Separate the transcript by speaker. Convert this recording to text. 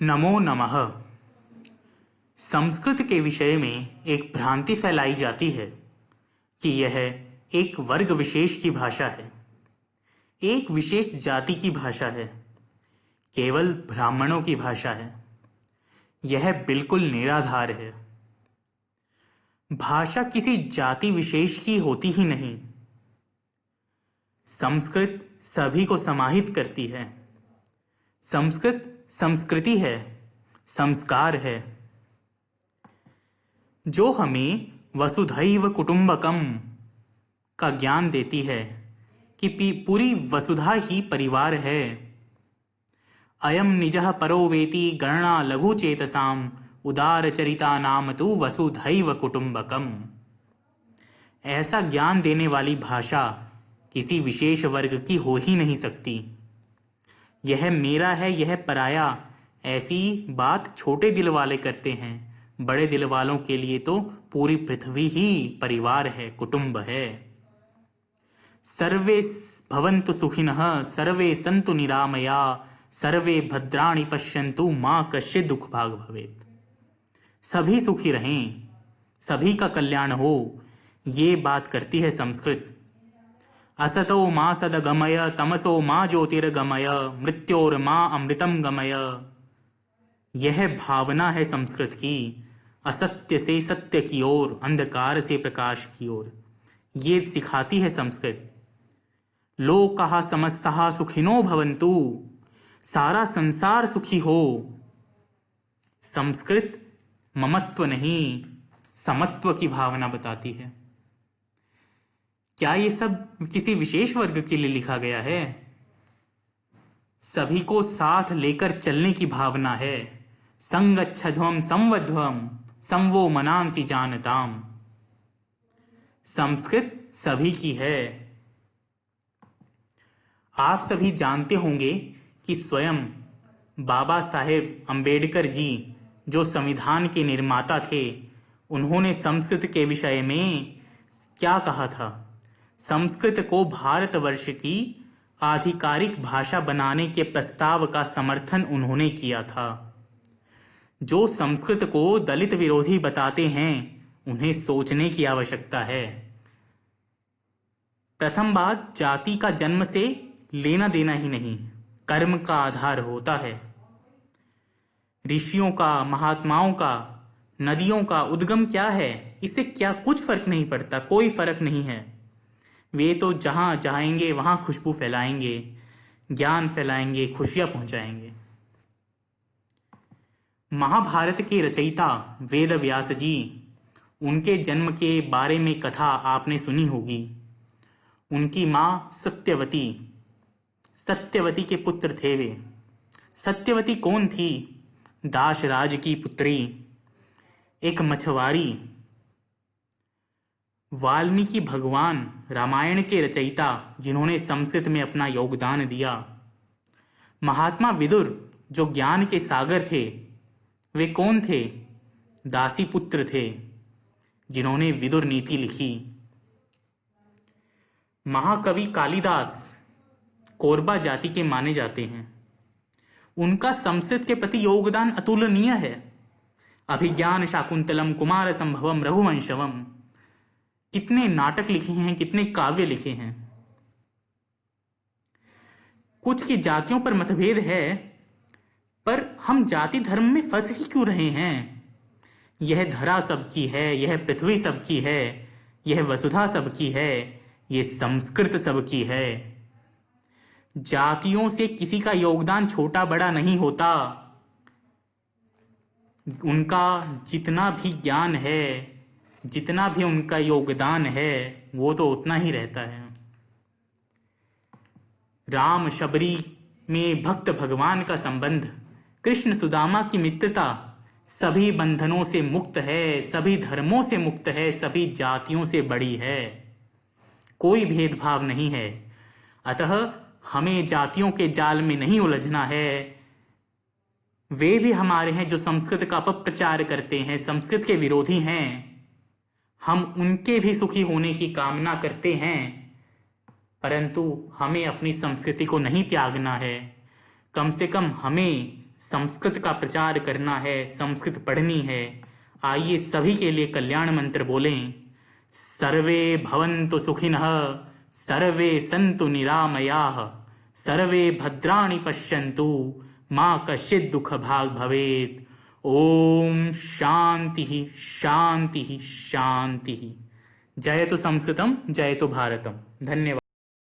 Speaker 1: नमो नमः। संस्कृत के विषय में एक भ्रांति फैलाई जाती है कि यह एक वर्ग विशेष की भाषा है, एक विशेष जाति की भाषा है, केवल ब्राह्मणों की भाषा है। यह बिल्कुल निराधार है। भाषा किसी जाति विशेष की होती ही नहीं। संस्कृत सभी को समाहित करती है। संस्कृत संस्कृति है, संस्कार है, जो हमें वसुधैव कुटुंबकम का ज्ञान देती है कि पूरी वसुधा ही परिवार है। अयम निजः परो वेति गणना लघु चेतसाम उदार चरिता नाम तु वसुधैव कुटुंबकम। ऐसा ज्ञान देने वाली भाषा किसी विशेष वर्ग की हो ही नहीं सकती। यह मेरा है, यह पराया, ऐसी बात छोटे दिल वाले करते हैं। बड़े दिल वालों के लिए तो पूरी पृथ्वी ही परिवार है, कुटुंब है। सर्वे भवन्तु सुखिनः, सर्वे सन्तु निरामया, सर्वे भद्राणि पश्यन्तु मां कश्चित् दुख भाग भवेत्। सभी सुखी रहें, सभी का कल्याण हो, ये बात करती है संस्कृत। असतो मा सदगमय, तमसो मा ज्योतिर्गमय, मृत्योर मा अमृतम गमय। यह भावना है संस्कृत की। असत्य से सत्य की ओर, अंधकार से प्रकाश की ओर, ये सिखाती है संस्कृत। लोकः समस्तः सुखिनो भवन्तु, सारा संसार सुखी हो। संस्कृत ममत्व नहीं, समत्व की भावना बताती है। क्या ये सब किसी विशेष वर्ग के लिए लिखा गया है? सभी को साथ लेकर चलने की भावना है। संगच्छध्वम संवध्वम संवो मनांसि जानताम। संस्कृत सभी की है। आप सभी जानते होंगे कि स्वयं बाबा साहेब अंबेडकर जी, जो संविधान के निर्माता थे, उन्होंने संस्कृत के विषय में क्या कहा था? संस्कृत को भारतवर्ष की आधिकारिक भाषा बनाने के प्रस्ताव का समर्थन उन्होंने किया था। जो संस्कृत को दलित विरोधी बताते हैं, उन्हें सोचने की आवश्यकता है। प्रथम बात, जाति का जन्म से लेना देना ही नहीं, कर्म का आधार होता है। ऋषियों का, महात्माओं का, नदियों का उद्गम क्या है, इससे क्या कुछ फर्क नहीं पड़ता, कोई फर्क नहीं है। वे तो जहां जाएंगे वहां खुशबू फैलाएंगे, ज्ञान फैलाएंगे, खुशियां पहुंचाएंगे। महाभारत के रचयिता वेद व्यास जी, उनके जन्म के बारे में कथा आपने सुनी होगी। उनकी मां सत्यवती, सत्यवती के पुत्र थे वे। सत्यवती कौन थी? दाशराज की पुत्री, एक मछुआरी। वाल्मीकि भगवान रामायण के रचयिता, जिन्होंने संस्कृत में अपना योगदान दिया। महात्मा विदुर, जो ज्ञान के सागर थे, वे कौन थे? दासी पुत्र थे, जिन्होंने विदुर नीति लिखी। महाकवि कालिदास कोरबा जाति के माने जाते हैं। उनका संस्कृत के प्रति योगदान अतुलनीय है। अभिज्ञान शाकुंतलम कुमार संभवम रघुवंशवम, कितने नाटक लिखे हैं, कितने काव्य लिखे हैं। कुछ की जातियों पर मतभेद है, पर हम जाति धर्म में फंस ही क्यों रहे हैं? यह धरा सबकी है, यह पृथ्वी सबकी है, यह वसुधा सबकी है, यह संस्कृत सबकी है। जातियों से किसी का योगदान छोटा बड़ा नहीं होता। उनका जितना भी ज्ञान है, जितना भी उनका योगदान है, वो तो उतना ही रहता है। राम शबरी में भक्त भगवान का संबंध, कृष्ण सुदामा की मित्रता, सभी बंधनों से मुक्त है, सभी धर्मों से मुक्त है, सभी जातियों से बड़ी है। कोई भेदभाव नहीं है। अतः हमें जातियों के जाल में नहीं उलझना है। वे भी हमारे हैं जो संस्कृत का अपप्रचार करते हैं, संस्कृत के विरोधी हैं। हम उनके भी सुखी होने की कामना करते हैं, परंतु हमें अपनी संस्कृति को नहीं त्यागना है। कम से कम हमें संस्कृत का प्रचार करना है, संस्कृत पढ़नी है। आइए सभी के लिए कल्याण मंत्र बोलें। सर्वे भवन्तु सुखिनः, सर्वे सन्तु निरामयाः, सर्वे भद्राणि पश्यन्तु, मां कश्चित् दुख भाग भवेत्। ओम शांति शांति शांति। जयतु संस्कृतम, जयतु भारतम। धन्यवाद।